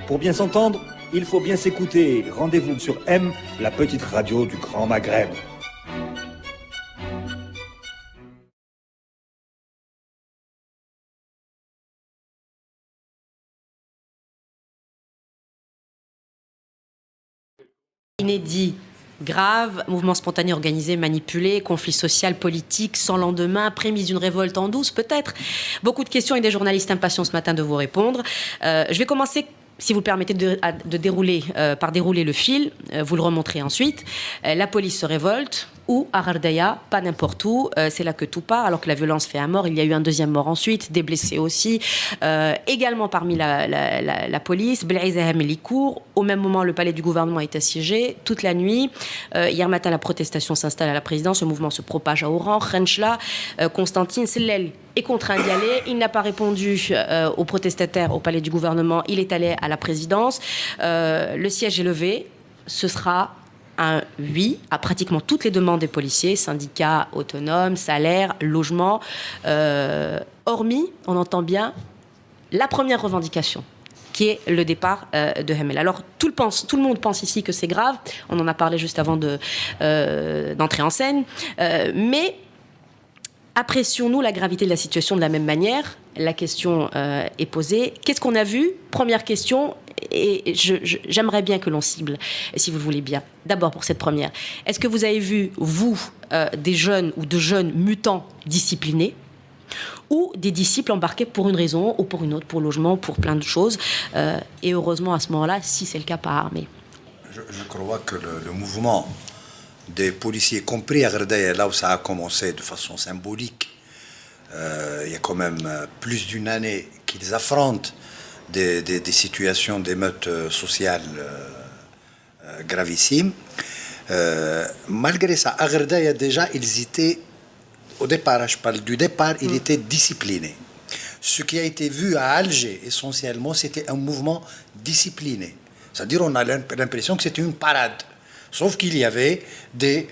Pour bien s'entendre, il faut bien s'écouter. Rendez-vous sur M, la petite radio du Grand Maghreb. Inédit, grave, mouvement spontané organisé, manipulé, conflit social, politique, sans lendemain, prémisse d'une révolte en douce peut-être. Beaucoup de questions et des journalistes impatients ce matin de vous répondre. Je vais commencer, si vous le permettez, par dérouler le fil. Vous le remontrez ensuite. La police se révolte. Ou à Ghardaya, pas n'importe où, c'est là que tout part, alors que la violence fait un mort, il y a eu un deuxième mort ensuite, des blessés aussi, également parmi la police, Blaise Hameli court, au même moment le palais du gouvernement est assiégé, toute la nuit, hier matin la protestation s'installe à la présidence, le mouvement se propage à Oran, Khenchla, Constantine Sellel est contraint d'y aller, il n'a pas répondu aux protestataires au palais du gouvernement, il est allé à la présidence, le siège est levé, ce sera un oui à pratiquement toutes les demandes des policiers, syndicats autonomes, salaires, logements, hormis, on entend bien, la première revendication, qui est le départ de Hamel. Alors, tout le monde pense ici que c'est grave, on en a parlé juste avant d'entrer en scène, mais apprécions-nous la gravité de la situation de la même manière? La question est posée. Qu'est-ce qu'on a vu? Première question, et j'aimerais bien que l'on cible, si vous le voulez bien. D'abord pour cette première. Est-ce que vous avez vu, vous, des jeunes ou de jeunes mutants disciplinés ou des disciples embarqués pour une raison ou pour une autre, pour logement, pour plein de choses, et heureusement à ce moment-là, si c'est le cas, pas armés? Je crois que le mouvement des policiers, compris à Ghardaya, là où ça a commencé de façon symbolique, il y a quand même plus d'une année qu'ils affrontent des situations d'émeutes sociales gravissimes. Malgré ça, à Ghardaya, déjà, ils étaient, au départ, je parle du départ, ils étaient disciplinés. Ce qui a été vu à Alger, essentiellement, c'était un mouvement discipliné. C'est-à-dire, on a l'impression que c'était une parade. Sauf qu'il y avait des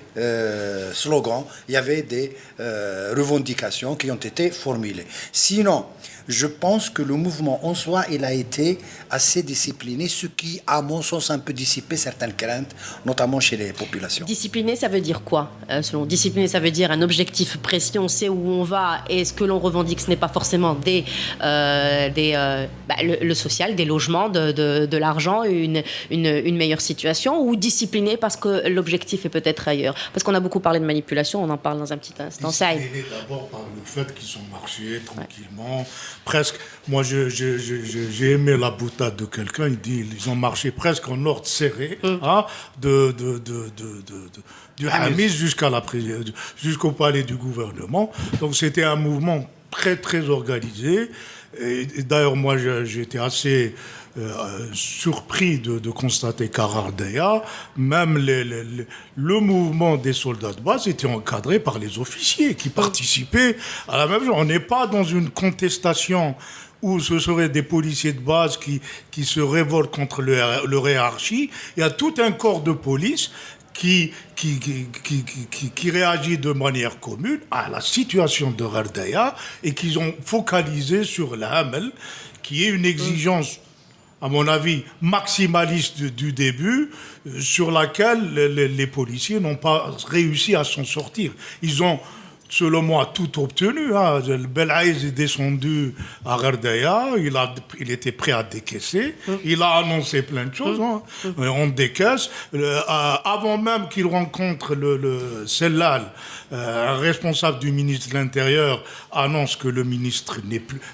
slogans, il y avait des revendications qui ont été formulées. Sinon, je pense que le mouvement en soi, il a été assez discipliné, ce qui, à mon sens, a un peu dissipé certaines craintes, notamment chez les populations. Discipliné, ça veut dire quoi? Selon discipliné, ça veut dire un objectif précis, on sait où on va, et ce que l'on revendique, ce n'est pas forcément le social, des logements, de l'argent, une meilleure situation, ou discipliné parce que l'objectif est peut-être ailleurs. Parce qu'on a beaucoup parlé de manipulation, on en parle dans un petit instant. Discipliné d'abord par le fait qu'ils ont marché tranquillement, presque. Moi, j'ai aimé la boutade de quelqu'un. Il dit ils ont marché presque en ordre serré, hein, du Hamis jusqu'au palais du gouvernement. Donc c'était un mouvement très très organisé. Et d'ailleurs, moi, j'étais assez surpris de constater qu'à Ghardaya, même le mouvement des soldats de base était encadré par les officiers qui participaient à la même chose. On n'est pas dans une contestation où ce seraient des policiers de base qui se révoltent contre leur hiérarchie. Il y a tout un corps de police qui réagit de manière commune à la situation de Ghardaya et qu'ils ont focalisé sur la Hamel, qui est une exigence, à mon avis, maximaliste du début, sur laquelle les policiers n'ont pas réussi à s'en sortir. Ils ont, selon moi, tout obtenu. Hein. Belaïs est descendu à Ghardaya, il était prêt à décaisser, il a annoncé plein de choses. Hein. On décaisse. Avant même qu'il rencontre le Sellal, un responsable du ministre de l'Intérieur annonce que le ministre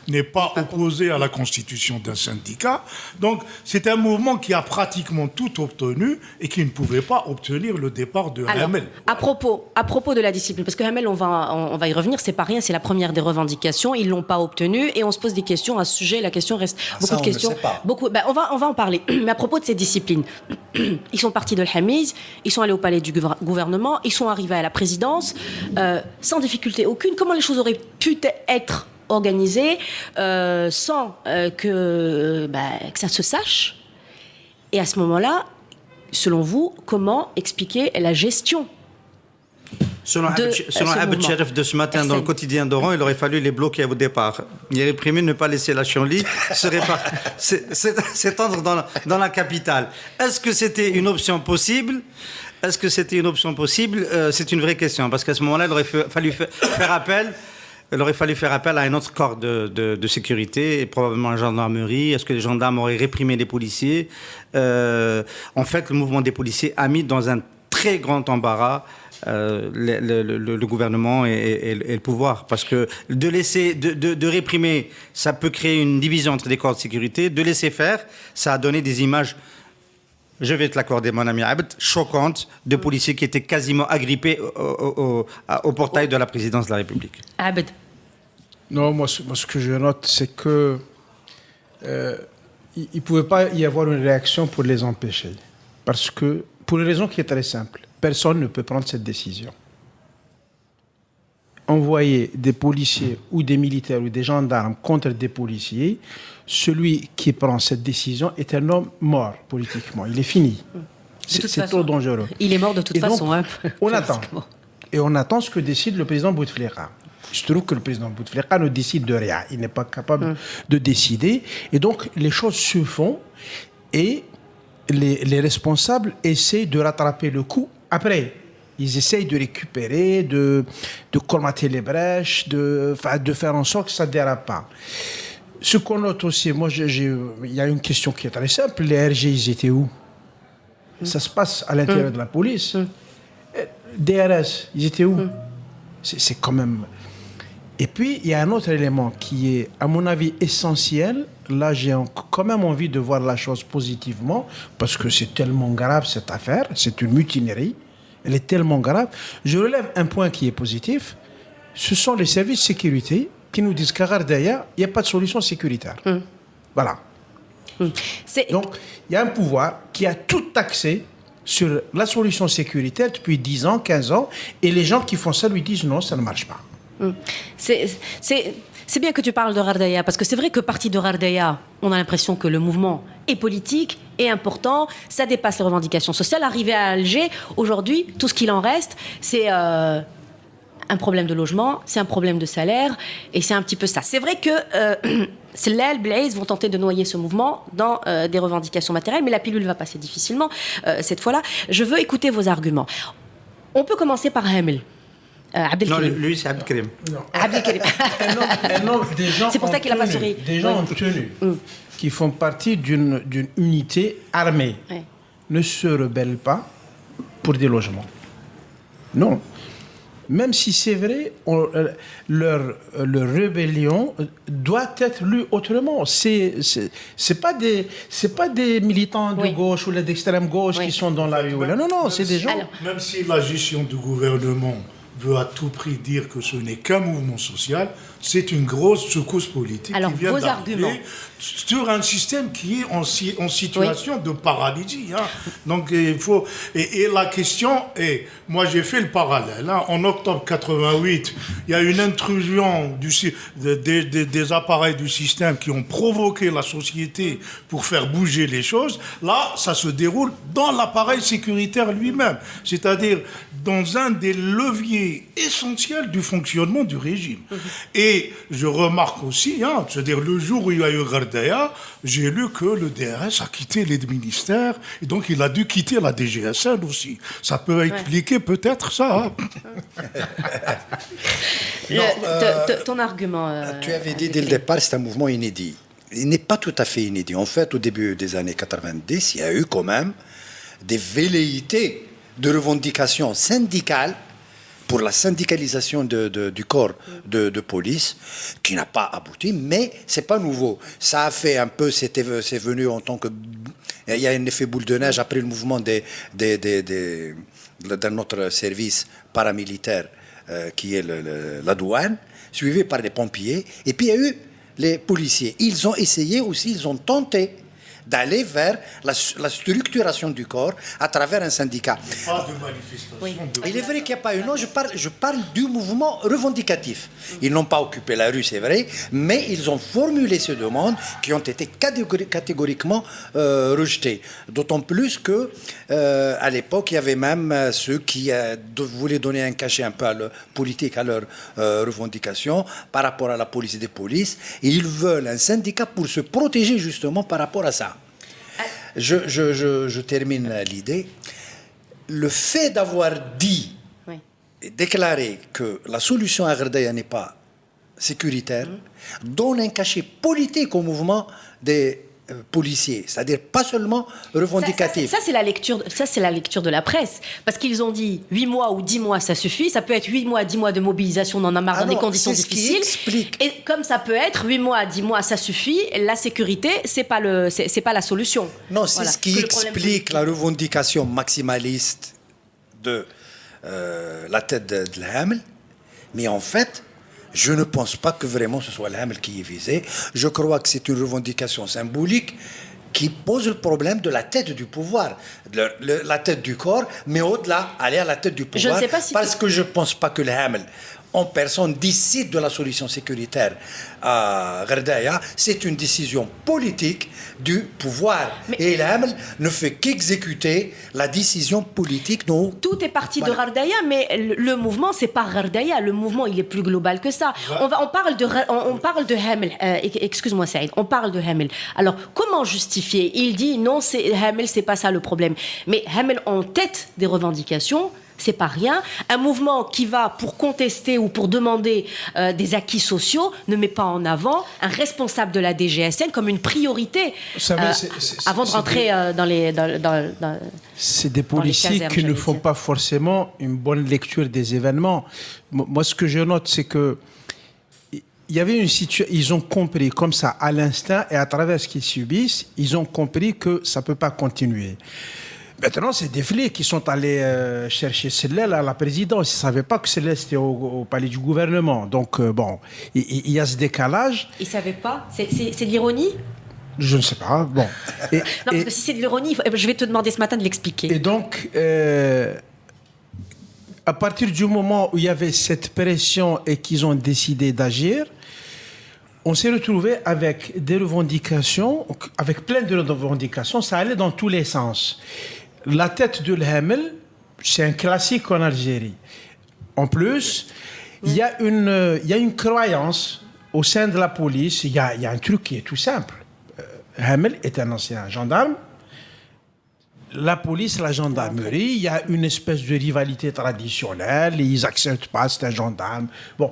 n'est pas opposé à la constitution d'un syndicat. Donc, c'est un mouvement qui a pratiquement tout obtenu et qui ne pouvait pas obtenir le départ de Hamel. À propos de la discipline, parce que Hamel, on va y revenir, c'est pas rien, c'est la première des revendications, ils l'ont pas obtenue et on se pose des questions à ce sujet, la question reste beaucoup de questions. On va en parler. Mais à propos de ces disciplines, ils sont partis de l'Hamis, ils sont allés au palais du gouvernement, ils sont arrivés à la présidence, sans difficulté aucune. Comment les choses auraient pu être organisées sans que ça se sache? Et à ce moment-là, selon vous, comment expliquer la gestion Selon ce Abed mouvement. Sherif de ce matin dans le quotidien d'Oran, il aurait fallu les bloquer au départ. Il aurait prévu ne pas laisser la Chienlit s'étendre dans la capitale. Est-ce que c'était une option possible? C'est une vraie question, parce qu'à ce moment-là, il aurait fallu faire appel. Il aurait fallu faire appel à un autre corps de sécurité, et probablement la gendarmerie. Est-ce que les gendarmes auraient réprimé les policiers? En fait, le mouvement des policiers a mis dans un très grand embarras le gouvernement et le pouvoir. Parce que de réprimer, ça peut créer une division entre les corps de sécurité. De laisser faire, ça a donné des images, je vais te l'accorder, mon ami Abd, choquantes, de policiers qui étaient quasiment agrippés au portail de la présidence de la République. Abed. Non, moi, ce que je note, c'est que il ne pouvait pas y avoir une réaction pour les empêcher. Parce que, pour une raison qui est très simple, personne ne peut prendre cette décision. Envoyer des policiers ou des militaires ou des gendarmes contre des policiers, celui qui prend cette décision est un homme mort politiquement. Il est fini. C'est trop dangereux. Il est mort de toute façon. Hein. On attend. Et on attend ce que décide le président Bouteflika. Je trouve que le président Bouteflika ne décide de rien. Il n'est pas capable de décider. Et donc, les choses se font et les responsables essaient de rattraper le coup. Après, ils essayent de récupérer, de colmater les brèches, de faire en sorte que ça ne dérape pas. Ce qu'on note aussi, il y a une question qui est très simple. Les RG, ils étaient où? Ça se passe à l'intérieur de la police. DRS, ils étaient où? C'est quand même... Et puis, il y a un autre élément qui est, à mon avis, essentiel. Là, j'ai quand même envie de voir la chose positivement, parce que c'est tellement grave, cette affaire. C'est une mutinerie. Elle est tellement grave. Je relève un point qui est positif. Ce sont les services de sécurité qui nous disent qu'à Ghardaya, il n'y a pas de solution sécuritaire. Voilà. Donc, il y a un pouvoir qui a tout axé sur la solution sécuritaire depuis 10 ans, 15 ans, et les gens qui font ça lui disent non, ça ne marche pas. C'est bien que tu parles de Ghardaya, parce que c'est vrai que parti de Ghardaya, on a l'impression que le mouvement est politique, est important, ça dépasse les revendications sociales. Arrivé à Alger, aujourd'hui, tout ce qu'il en reste, c'est un problème de logement, c'est un problème de salaire, et c'est un petit peu ça. C'est vrai que Sellal, Blaise vont tenter de noyer ce mouvement dans des revendications matérielles, mais la pilule va passer difficilement cette fois-là. Je veux écouter vos arguments. On peut commencer par Hamel. Non, lui, c'est Abdelkrim. Abdelkrim. C'est pour ça qu'il n'a pas souri. Des gens en tenue, qui font partie d'une unité armée, ne se rebellent pas pour des logements. Non. Même si c'est vrai, leur rébellion doit être lue autrement. C'est pas des militants de gauche ou d'extrême gauche qui sont dans la rue. Non, c'est des gens... Même si la gestion du gouvernement veut à tout prix dire que ce n'est qu'un mouvement social, c'est une grosse secousse politique qui vient d'arriver sur un système qui est en situation de paralysie. Donc il faut... Et la question est... Moi j'ai fait le parallèle. En octobre 88, il y a une intrusion des appareils du système qui ont provoqué la société pour faire bouger les choses. Là, ça se déroule dans l'appareil sécuritaire lui-même. C'est-à-dire dans un des leviers essentiels du fonctionnement du régime. Et je remarque aussi, c'est-à-dire le jour où il y a eu Ghardaya, j'ai lu que le DRS a quitté les ministères et donc il a dû quitter la DGSN aussi. Ça peut expliquer peut-être ça. Ton argument... Tu avais dit dès le départ, c'est un mouvement inédit. Il n'est pas tout à fait inédit. En fait, au début des années 90, il y a eu quand même des velléités de revendications syndicales pour la syndicalisation du corps de police, qui n'a pas abouti, mais c'est pas nouveau. Ça a fait un peu, c'est venu en tant que... Il y a un effet boule de neige après le mouvement de notre service paramilitaire, qui est la douane, suivi par les pompiers, et puis il y a eu les policiers. Ils ont essayé aussi, ils ont tenté d'aller vers la structuration du corps à travers un syndicat. Pas de manifestation. Il est vrai qu'il n'y a pas eu. Non, je parle du mouvement revendicatif. Ils n'ont pas occupé la rue, c'est vrai, mais ils ont formulé ces demandes qui ont été catégoriquement rejetées. D'autant plus que à l'époque, il y avait même ceux qui voulaient donner un cachet un peu politique à leurs revendications par rapport à la police et des polices. Et ils veulent un syndicat pour se protéger justement par rapport à ça. Je termine l'idée. Le fait d'avoir dit et déclaré que la solution à Gherdaya n'est pas sécuritaire donne un cachet politique au mouvement des policiers, c'est-à-dire pas seulement revendicatif. Ça, c'est la lecture de la presse. Parce qu'ils ont dit 8 mois ou 10 mois, ça suffit. Ça peut être 8 mois, 10 mois de mobilisation, on en a marre dans des conditions difficiles. Et comme ça peut être 8 mois, 10 mois, ça suffit. La sécurité, c'est pas la solution. Non, c'est ce qui explique la revendication maximaliste de la tête de l'Hamel. Mais en fait, je ne pense pas que vraiment ce soit l'Hamel qui est visé. Je crois que c'est une revendication symbolique qui pose le problème de la tête du pouvoir, la tête du corps, mais au-delà, aller à la tête du pouvoir. Je ne sais pas si parce que je ne pense pas que l'Hamel, en personne, décide de la solution sécuritaire à Gherdaya. C'est une décision politique du pouvoir. Et l'Hamel ne fait qu'exécuter la décision politique. Tout est parti de Gherdaya, mais le mouvement, c'est pas Gherdaya. Le mouvement, il est plus global que ça. On parle de Hamel. Excuse-moi, Saïd. On parle de Hamel. Alors, comment justifier? Il dit non, Hamel, c'est pas ça le problème. Mais Hamel, en tête des revendications, c'est pas rien. Un mouvement qui va pour contester ou pour demander des acquis sociaux ne met pas en avant un responsable de la DGSN comme une priorité avant de rentrer dans les... C'est des policiers qui ne font pas forcément une bonne lecture des événements. Moi, ce que je note, c'est que il y avait une situation, ils ont compris comme ça à l'instinct et à travers ce qu'ils subissent, ils ont compris que ça ne peut pas continuer. Maintenant, c'est des flics qui sont allés chercher Sellel à la présidence. Ils ne savaient pas que Sellel était au palais du gouvernement. Donc, bon, il y a ce décalage. Ils ne savaient pas? C'est de l'ironie? Je ne sais pas. Bon. Non, parce que si c'est de l'ironie, je vais te demander ce matin de l'expliquer. Et donc, à partir du moment où il y avait cette pression et qu'ils ont décidé d'agir, on s'est retrouvé avec des revendications, avec plein de revendications. Ça allait dans tous les sens. La tête de l'Hamel, c'est un classique en Algérie. En plus, il y a une croyance au sein de la police. Il y a un truc qui est tout simple. Hamel est un ancien gendarme. La police, la gendarmerie, il y a une espèce de rivalité traditionnelle. Ils n'acceptent pas, c'est un gendarme. Bon,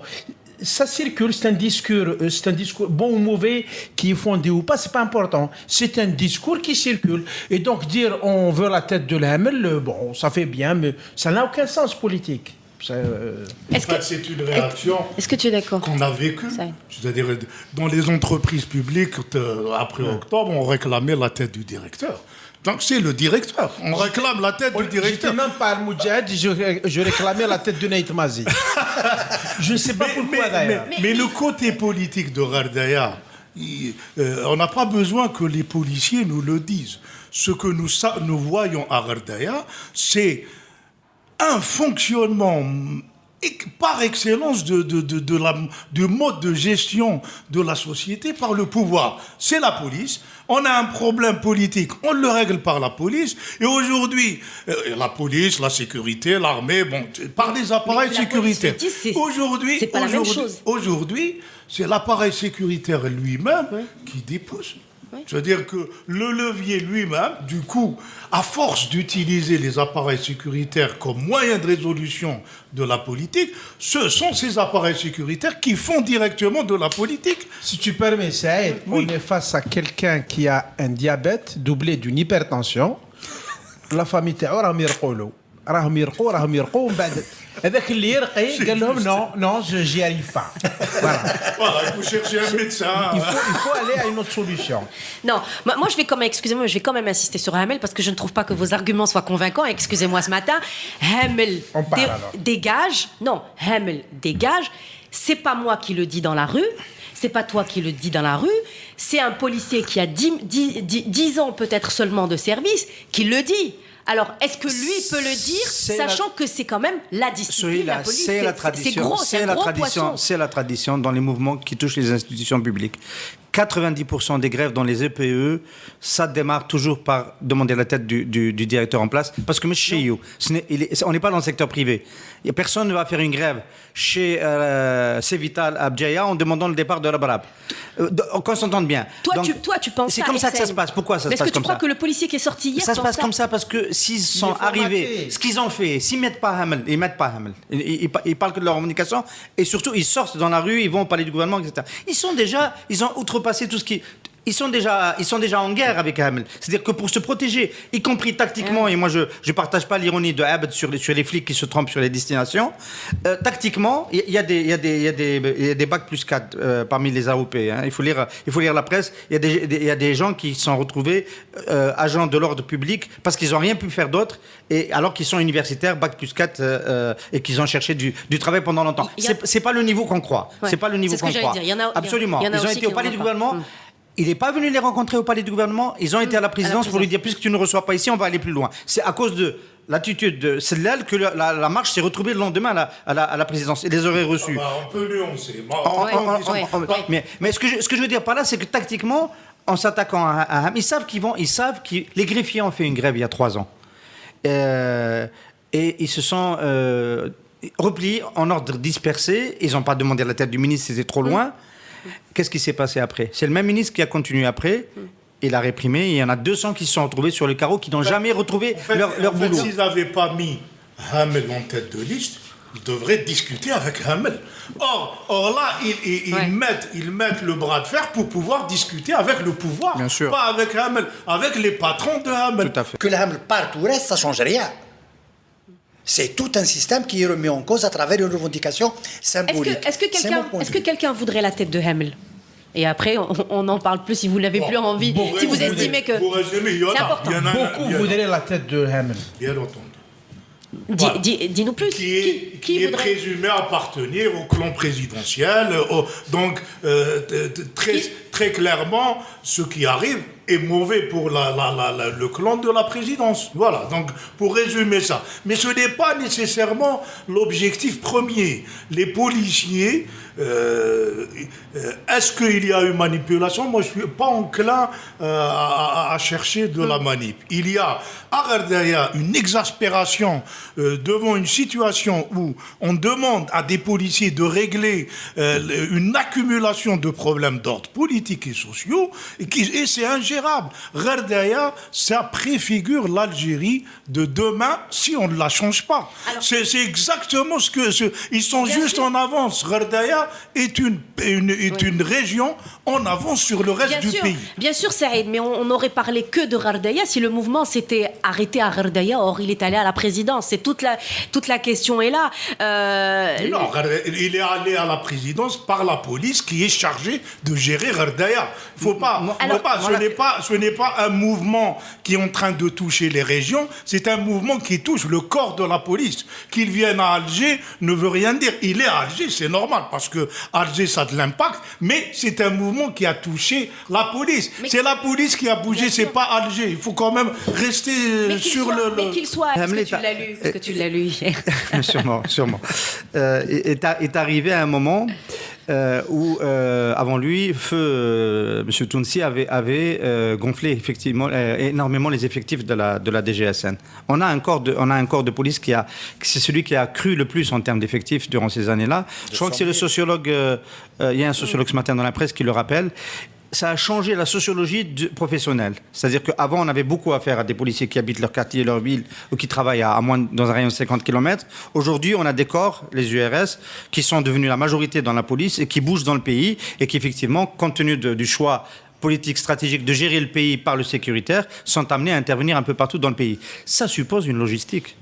ça circule, c'est un discours bon ou mauvais, qui est fondé ou pas, c'est pas important. C'est un discours qui circule. Et donc dire on veut la tête de l'Hamel, bon, ça fait bien, mais ça n'a aucun sens politique. C'est une réaction est-ce que tu es d'accord qu'on a vécue. C'est-à-dire, dans les entreprises publiques, après octobre, on réclamait la tête du directeur. Donc c'est le directeur. On réclame la tête du directeur. Je n'étais même pas Al-Moudjahid, je réclamais la tête de Naït Mazi. Je ne sais pas pourquoi d'ailleurs. Mais le côté politique de Gherdaya, on n'a pas besoin que les policiers nous le disent. Ce que nous voyons à Gherdaya, c'est un fonctionnement par excellence du mode de gestion de la société par le pouvoir. C'est la police. On a un problème politique, on le règle par la police. Et aujourd'hui, la police, la sécurité, l'armée, bon, par des appareils sécuritaires. Aujourd'hui, c'est l'appareil sécuritaire lui-même qui dépousse. C'est-à-dire que le levier lui-même, du coup, à force d'utiliser les appareils sécuritaires comme moyen de résolution de la politique, ce sont ces appareils sécuritaires qui font directement de la politique. Si tu permets, Saïd, on est face à quelqu'un qui a un diabète doublé d'une hypertension. La famille راهم يرقوا من بعد هذاك اللي يرقي قال لهم non j'y arrive pas. Voilà, il faut chercher un médecin. Il faut aller à une autre solution. Non, moi je vais quand même insister sur Hamel parce que je ne trouve pas que vos arguments soient convaincants. Excusez-moi ce matin. Hamel dégage. Non, Hamel dégage. C'est pas moi qui le dis dans la rue. c'est pas toi qui le dis dans la rue, c'est un policier qui a 10 ans peut-être seulement de service qui le dit. Alors, est-ce que lui peut le dire, sachant que c'est quand même la discipline, la police, c'est la tradition, c'est gros, c'est un gros poisson. C'est la tradition dans les mouvements qui touchent les institutions publiques. 90% des grèves dans les EPE, ça démarre toujours par demander la tête du directeur en place. Parce que, chez you, on n'est pas dans le secteur privé. Et personne ne va faire une grève chez Cévital à Bdjaïa en demandant le départ de la Barab. Qu'on s'entende bien. Toi, tu penses ça. C'est comme ça que ça se passe. Pourquoi ça se passe comme ça? Est-ce que tu crois que le policier qui est sorti hier ça se passe comme ça parce que s'ils sont arrivés, ce qu'ils ont fait, s'ils mettent pas Hamel, ils mettent pas Hamel. Ils parlent que de leur communication et surtout ils sortent dans la rue, ils vont au palais du gouvernement, etc. Ils ont outrepassé tout ce qui. Ils sont déjà en guerre avec Hamel. C'est-à-dire que pour se protéger, y compris tactiquement, et moi je partage pas l'ironie de Abed sur les flics qui se trompent sur les destinations, tactiquement, il y a des bacs plus 4 parmi les AOP. Hein. Il faut lire la presse. Il y a des gens qui sont retrouvés agents de l'ordre public parce qu'ils n'ont rien pu faire d'autre, et alors qu'ils sont universitaires, bac plus 4, et qu'ils ont cherché du travail pendant longtemps. C'est pas le niveau qu'on croit. Ouais. C'est pas le niveau qu'on croit. Absolument. Ils ont été au palais du gouvernement. Il n'est pas venu les rencontrer au palais du gouvernement. Ils ont été à la présidence pour lui dire, puisque tu ne reçois pas ici, on va aller plus loin. C'est à cause de l'attitude de Sellal que la marche s'est retrouvée le lendemain à la présidence. Et les aurait reçus. On peut nuancer. Mais ce que je veux dire par là, c'est que tactiquement, en s'attaquant à Ham, ils savent que les greffiers ont fait une grève il y a 3 ans. Et ils se sont repliés en ordre dispersé. Ils n'ont pas demandé la tête du ministre, c'était trop loin. Qu'est-ce qui s'est passé après? C'est le même ministre qui a continué après. Il a réprimé. Il y en a 200 qui se sont retrouvés sur le carreau, qui n'ont jamais retrouvé leur boulot. S'ils n'avaient pas mis Hamel en tête de liste, ils devraient discuter avec Hamel. Or là, ils mettent le bras de fer pour pouvoir discuter avec le pouvoir. Bien sûr. Pas avec Hamel, avec les patrons de Hamel. Tout à fait. Que le Hamel parte ou reste, ça ne change rien. C'est tout un système qui est remis en cause à travers une revendication symbolique. Est-ce que quelqu'un voudrait la tête de Hamel? Et après, on n'en parle plus si vous n'avez plus envie. Si vous estimez que c'est important. Beaucoup voudraient la tête de Hamel. Bien entendu. Dis-nous plus. Qui est présumé appartenir au clan présidentiel. Donc, très clairement, ce qui arrive est mauvais pour le clan de la présidence. Voilà, donc pour résumer ça. Mais ce n'est pas nécessairement l'objectif premier. Les policiers, est-ce qu'il y a eu manipulation? Moi, je ne suis pas enclin à chercher de la manip. Il y a à Gherdaya une exaspération devant une situation où on demande à des policiers de régler une accumulation de problèmes d'ordre politique et sociaux, et c'est ingérable. Gherdaya, ça préfigure l'Algérie de demain si on ne la change pas. C'est exactement ce que... Ils sont juste en avance. Gherdaya est une région en avance sur le reste du pays. Bien sûr, Saïd, mais on n'aurait parlé que de Gherdaya si le mouvement s'était arrêté à Gherdaya. Or, il est allé à la présidence. C'est toute la question est là. Non, il est allé à la présidence par la police qui est chargée de gérer Gherdaya. Ce n'est pas un mouvement qui est en train de toucher les régions, c'est un mouvement qui touche le corps de la police. Qu'il vienne à Alger ne veut rien dire. Il est à Alger, c'est normal, parce que Alger, ça a de l'impact, mais c'est un mouvement qui a touché la police. C'est la police qui a bougé, c'est pas Alger. Il faut quand même rester sur le... Mais qu'il soit... Est-ce que tu l'as lu hier? Sûrement. Est arrivé à un moment où, avant lui, M. Tounsi avait gonflé effectivement énormément les effectifs de la DGSN. On a un corps de police c'est celui qui a cru le plus en termes d'effectifs durant ces années-là. Je crois que c'est le sociologue, il y a un sociologue ce matin dans la presse qui le rappelle. Ça a changé la sociologie professionnelle. C'est-à-dire qu'avant, on avait beaucoup affaire à des policiers qui habitent leur quartier, leur ville, ou qui travaillent dans un rayon de 50 km. Aujourd'hui, on a des corps, les URS, qui sont devenus la majorité dans la police et qui bougent dans le pays et qui, effectivement, compte tenu du choix politique stratégique de gérer le pays par le sécuritaire, sont amenés à intervenir un peu partout dans le pays. Ça suppose une logistique.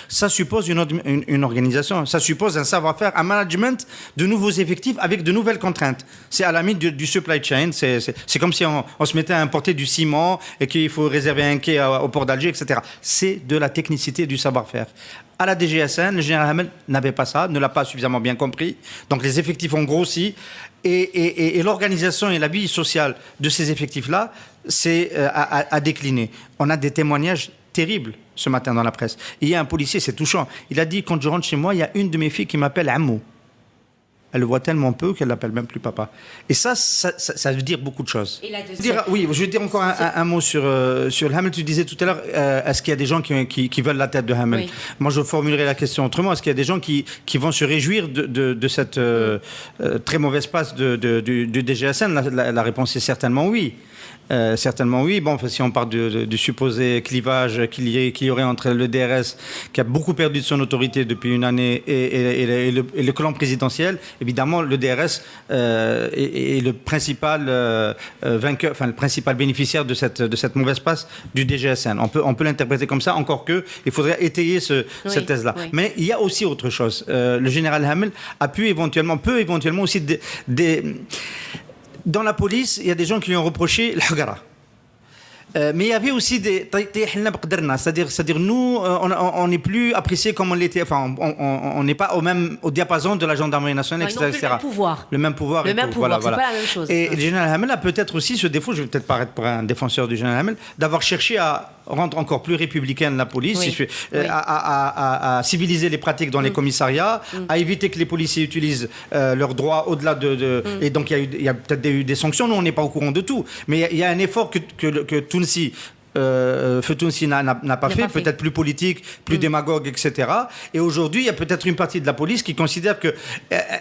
ça suppose une organisation, ça suppose un savoir-faire, un management de nouveaux effectifs avec de nouvelles contraintes. C'est à la limite du supply chain, c'est comme si on se mettait à importer du ciment et qu'il faut réserver un quai au port d'Alger, etc. C'est de la technicité et du savoir-faire. À la DGSN, le général Hamel n'avait pas ça, ne l'a pas suffisamment bien compris. Donc les effectifs ont grossi et l'organisation et la vie sociale de ces effectifs-là a décliné. On a des témoignages terribles ce matin dans la presse. Il y a un policier, c'est touchant. Il a dit, quand je rentre chez moi, il y a une de mes filles qui m'appelle Ammou. Elle le voit tellement peu qu'elle l'appelle même plus papa. Et ça veut dire beaucoup de choses. Et la deuxième... Oui, je vais dire encore un mot sur le Hamel. Tu disais tout à l'heure, est-ce qu'il y a des gens qui veulent la tête de Hamel? Oui. Moi, je formulerai la question autrement. Est-ce qu'il y a des gens qui vont se réjouir de cette très mauvaise passe du DGSN? La réponse est certainement oui. Certainement oui. Bon, si on parle du supposé clivage qu'il y aurait entre le DRS, qui a beaucoup perdu de son autorité depuis une année, et le clan présidentiel, évidemment, le DRS est le principal vainqueur, enfin le principal bénéficiaire de cette mauvaise passe du DGSN. On peut l'interpréter comme ça, encore que il faudrait étayer cette thèse-là. Oui. Mais il y a aussi autre chose. Le général Hamel peut éventuellement aussi dans la police, il y a des gens qui lui ont reproché l'hagara. Mais il y avait aussi c'est-à-dire nous, on n'est plus apprécié comme on l'était. Enfin, on n'est pas au diapason de la gendarmerie nationale, etc. Le même pouvoir. Le même pouvoir. Le même pouvoir, c'est pas la même chose. Et le général Hamel a peut-être aussi ce défaut, je vais peut-être paraître pour un défenseur du général Hamel, d'avoir cherché à rendre encore plus républicaine la police, à civiliser les pratiques dans les commissariats, à éviter que les policiers utilisent leurs droits au-delà et donc il y a peut-être eu des sanctions. Nous, on n'est pas au courant de tout. Mais il y a un effort que Tounsi Feu Tounsi n'a pas fait, peut-être plus politique, plus démagogue, etc. Et aujourd'hui, il y a peut-être une partie de la police qui considère qu'elle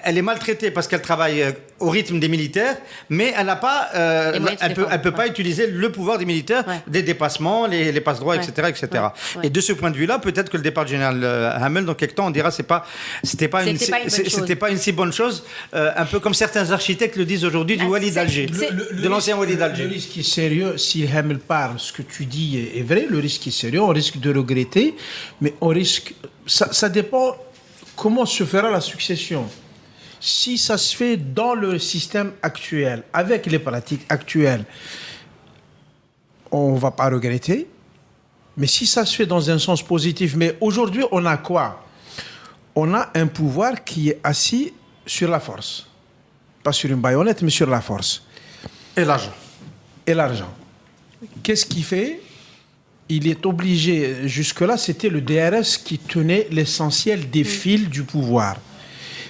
est maltraitée parce qu'elle travaille au rythme des militaires, mais elle n'a pas, elle peut pas utiliser le pouvoir des militaires, des dépassements, les passe-droits, etc., etc. Et de ce point de vue-là, peut-être que le départ du général Hamel, dans quelques temps, on dira c'était pas une si bonne chose, un peu comme certains architectes le disent aujourd'hui du Walid d'Alger, de l'ancien Walid d'Alger. Le risque est sérieux si Hamel part, ce que tu dis est vrai, le risque est sérieux, on risque de regretter, mais on risque... Ça dépend comment se fera la succession. Si ça se fait dans le système actuel, avec les pratiques actuelles, on ne va pas regretter. Mais si ça se fait dans un sens positif, mais aujourd'hui, on a quoi? On a un pouvoir qui est assis sur la force. Pas sur une baïonnette, mais sur la force. Et l'argent. Et l'argent. Qu'est-ce qu'il fait? Il est obligé, jusque-là, c'était le DRS qui tenait l'essentiel des fils du pouvoir.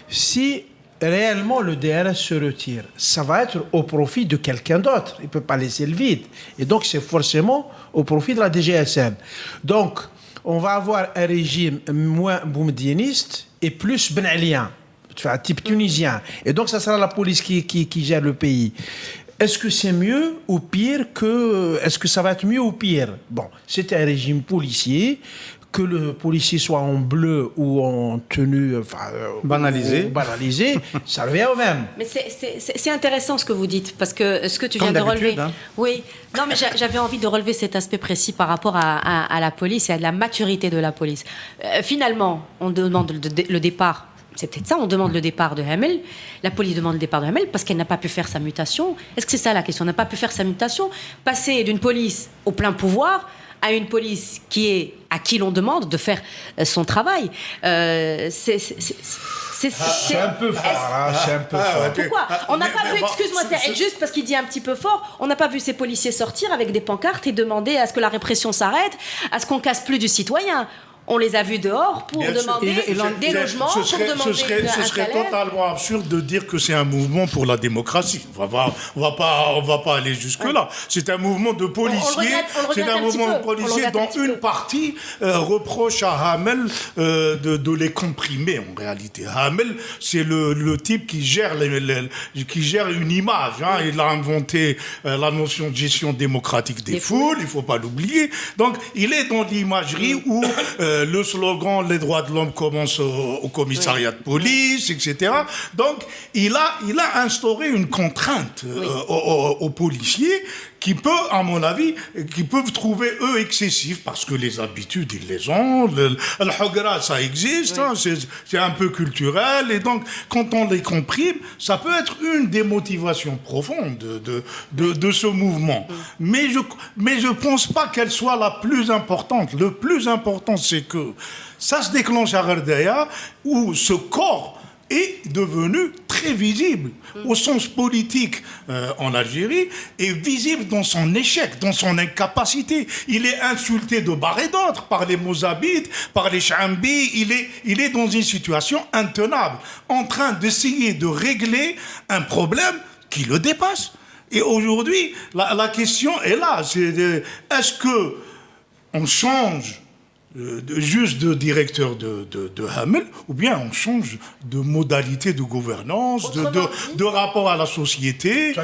Si réellement le DRS se retire, ça va être au profit de quelqu'un d'autre. Il ne peut pas laisser le vide. Et donc, c'est forcément au profit de la DGSN. Donc, on va avoir un régime moins boumedieniste et plus ben alien, un type tunisien. Et donc, ça sera la police qui gère le pays. Est-ce que c'est mieux ou pire que... Est-ce que ça va être mieux ou pire? Bon, c'est un régime policier, que le policier soit en bleu ou en tenue... banalisée, ça revient au même. Mais c'est intéressant ce que vous dites, parce que ce que tu viens de relever... Hein. Oui, non, mais j'avais envie de relever cet aspect précis par rapport à la police et à la maturité de la police. Finalement, on demande le départ. C'est peut-être ça, on demande le départ de Hamel. La police demande le départ de Hamel parce qu'elle n'a pas pu faire sa mutation. Est-ce que c'est ça la question? Elle n'a pas pu faire sa mutation. Passer d'une police au plein pouvoir à une police à qui l'on demande de faire son travail. C'est un peu fort. C'est un peu fort. Pourquoi? On n'a pas vu, excuse-moi, c'est juste parce qu'il dit un petit peu fort, on n'a pas vu ces policiers sortir avec des pancartes et demander à ce que la répression s'arrête, à ce qu'on casse plus du citoyen. On les a vus dehors pour demander des logements, ce serait totalement absurde de dire que c'est un mouvement pour la démocratie. On va pas aller jusque-là. C'est un mouvement de policiers. C'est un mouvement de policiers dont une partie reproche à Hamel de les comprimer en réalité. Hamel, c'est le type qui gère une image. Hein. Il a inventé la notion de gestion démocratique des foules. Il faut pas l'oublier. Donc, il est dans l'imagerie où le slogan « Les droits de l'homme commencent au commissariat de police », etc. Donc, il a instauré une contrainte aux policiers qui peut, à mon avis, qui peuvent trouver eux excessifs parce que les habitudes ils les ont, le hogra ça existe, hein, c'est un peu culturel et donc quand on les comprime, ça peut être une des motivations profondes de ce mouvement. Mais je pense pas qu'elle soit la plus importante. Le plus important c'est que ça se déclenche à Gherdaya où ce corps est devenu très visible au sens politique en Algérie et visible dans son échec, dans son incapacité. Il est insulté de part et d'autre par les Mozabites, par les Chambi. Il est dans une situation intenable, en train d'essayer de régler un problème qui le dépasse. Et aujourd'hui, la question est là. Est-ce que on change juste de directeur de Hamel, ou bien on change de modalité de gouvernance, de rapport à la société.